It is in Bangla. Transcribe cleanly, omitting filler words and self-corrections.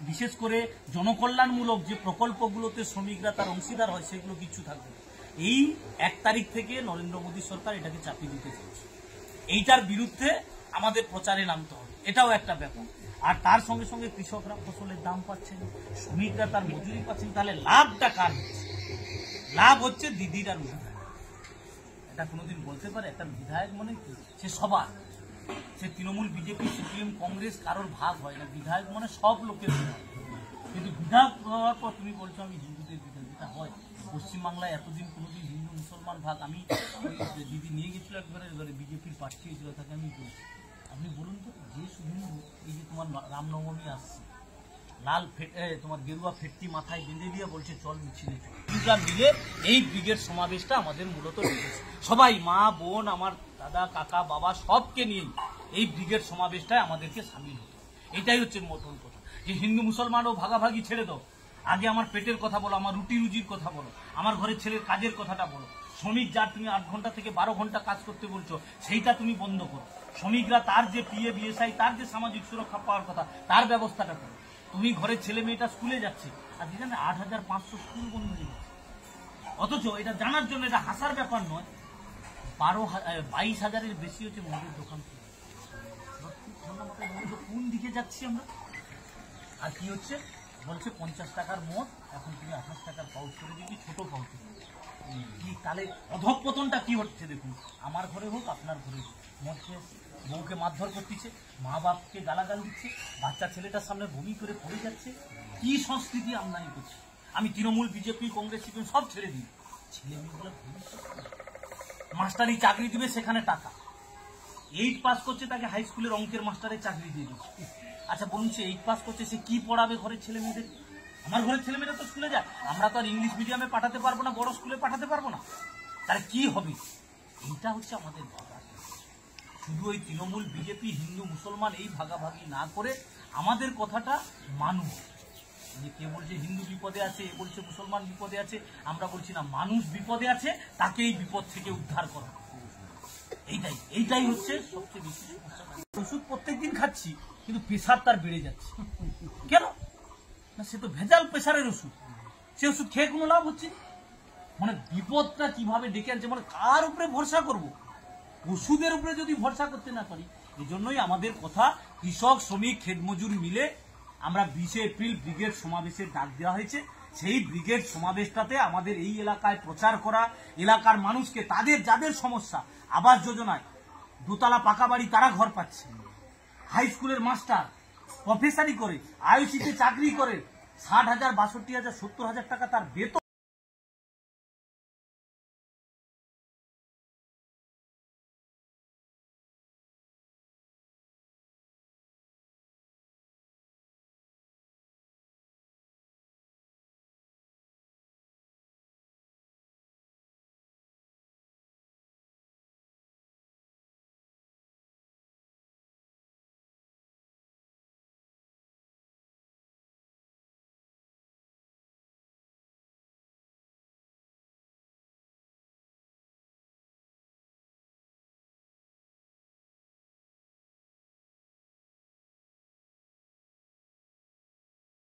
বিশেষ করে জনকল্যাণমূলক যে প্রকল্পগুলোতে শ্রমিকরা তার অংশীদার হয় সেগুলো কিছু থাকবে না। এই 1 তারিখ থেকে নরেন্দ্র মোদী সরকার এটাকে চাপিয়ে দিতে চাইছে। এইটার বিরুদ্ধে আমাদের প্রচারে নামতে হবে, এটাও একটা ব্যাপার। আর তার সঙ্গে সঙ্গে কৃষকরা ফসলের দাম পাচ্ছেন, শ্রমিকরা তার মজুরি পাচ্ছেন, তাহলে লাভটা কার হচ্ছে? লাভ হচ্ছে দিদির আর বিধায়ক। এটা কোনোদিন বলতে পারে একটা বিধায়ক মানে কি সে সবার, সে তৃণমূল, বিজেপি, সিপিএম, কংগ্রেস কারোর ভাগ হয় না। বিধায়ক মানে সব লোকের বিধায়ক। কিন্তু বিধায়ক হওয়ার পর তুমি বলছো আমি হিন্দুদের বিধায়ক, যেটা হয় পশ্চিমবাংলায় এতদিন কোনোদিন হিন্দু মুসলমান ভাগ। আমি দিদি নিয়ে গেছিল একবারে বিজেপির প্রার্থী হয়েছিল, তাকে আমি বলছি আপনি বলুন তো, যে শুধু এই যে তোমার রামনবমী আসছে, লাল তোমার গেরুয়া ফেটটি মাথায় বেঁধে দিয়ে বলছে চল মিছিলে চল, মিলে এই ব্রিগেড সমাবেশটা আমাদের মূলত রেখেছে। সবাই মা বোন আমার দাদা কাকা বাবা সবকে নিয়ে এই ব্রিগেড সমাবেশটায় আমাদেরকে সামিল হতো। এটাই হচ্ছে মোটন কথা, যে হিন্দু মুসলমান ও ভাগাভাগি ছেড়ে দাও। আগে আমার পেটের কথা বলো, আমার রুটি রুজির কথা বলো, আমার ঘরের ছেলের কাজের কথাটা বলো। শ্রমিক যার তুমি 8 ঘন্টা থেকে 12 ঘন্টা কাজ করতে বলছো সেইটা তুমি বন্ধ করো। শ্রমিকরা তার যে পিএ বিএসআই তার যে সামাজিক সুরক্ষা পাওয়ার কথা তার ব্যবস্থাটা করো। তুমি ঘরের ছেলে মেয়েটা স্কুলে যাচ্ছে, আর যেখানে 8,500 স্কুল বন্ধ হয়ে যাচ্ছে। অথচ এটা জানার জন্য, এটা হাসার ব্যাপার নয়, 22,000-এর বেশি হচ্ছে মদের দোকান। কোন দিকে যাচ্ছি আমরা? আর কি হচ্ছে বলছে 50 টাকার মদ এখন তুমি 28 টাকার পাউচ করে দিবি, ছোট পাউচ। কি তাহলে অধঃপতনটা কি হচ্ছে দেখুন। আমার ঘরে হোক আপনার ঘরে হোক, মদ খেয়ে বউকে মারধর করতেছে, মা বাপকে গালাগাল দিচ্ছে, বাচ্চা ছেলেটার সামনে বমি করে পড়ে যাচ্ছে। কি সংস্কৃতি আমদানি করছে? আমি তৃণমূল, বিজেপি, কংগ্রেস, সিপিএম সব ছেড়ে দিই। ছেলে মেয়েগুলো মাস্টারি চাকরি দিবে, সেখানে টাকা। 8 পাস করছে তাকে হাই স্কুলের অঙ্কের মাস্টারের চাকরি দিয়ে দিচ্ছে। আচ্ছা বলুন, সে 8 পাস করছে, সে কি পড়াবে ঘরের ছেলে মেয়েদের? আমার ঘরের ছেলে মেয়েরা তো স্কুলে যায়, আমরা তো আর ইংলিশ মিডিয়ামে পাঠাতে পারবো না, বড় স্কুলে পাঠাতে পারবো না। তাহলে কি হবে? এইটা হচ্ছে আমাদের ভাবা। শুধু ওই তৃণমূল, বিজেপি, হিন্দু মুসলমান এই ভাগাভাগি না করে আমাদের কথাটা মানুষ, যে কে বলছে হিন্দু বিপদে আছে, এ বলছে মুসলমান বিপদে আছে, আমরা বলছি না, মানুষ বিপদে আছে, তাকে এই বিপদ থেকে উদ্ধার করা। এইটাই হচ্ছে সবচেয়ে বেশি সমস্যা। ওষুধ প্রত্যেকদিন খাচ্ছি কিন্তু প্রেশার তার বেড়ে যাচ্ছে। কেন না? সে তো ভেজাল প্রেশারের ওষুধ, সে ওষুধ খেয়ে কোনো লাভ হচ্ছে না। মানে বিপদটা কিভাবে ডেকে আনছে, মানে কার উপরে ভরসা করব? ওষুধের উপরে যদি ভরসা করতে না পারি। এই জন্যই আমাদের কথা, কৃষক, শ্রমিক, খেতমজুর মিলে আমরা 20 এপ্রিল ব্রিগেড সমাবেশের ডাক দেওয়া হয়েছে। সেই ব্রিগেড সমাবেশটাতে আমাদের এই এলাকায় প্রচার করা, এলাকার মানুষকে তাদের যাদের সমস্যা, আবাস যোজনায় দোতলা পাকা বাড়ি তারা ঘর পাচ্ছে, হাই স্কুলের মাস্টার প্রফেসরি করে, আইওসিতে চাকরি করে 60,000, 62,000, 70,000 টাকা তার বেতন।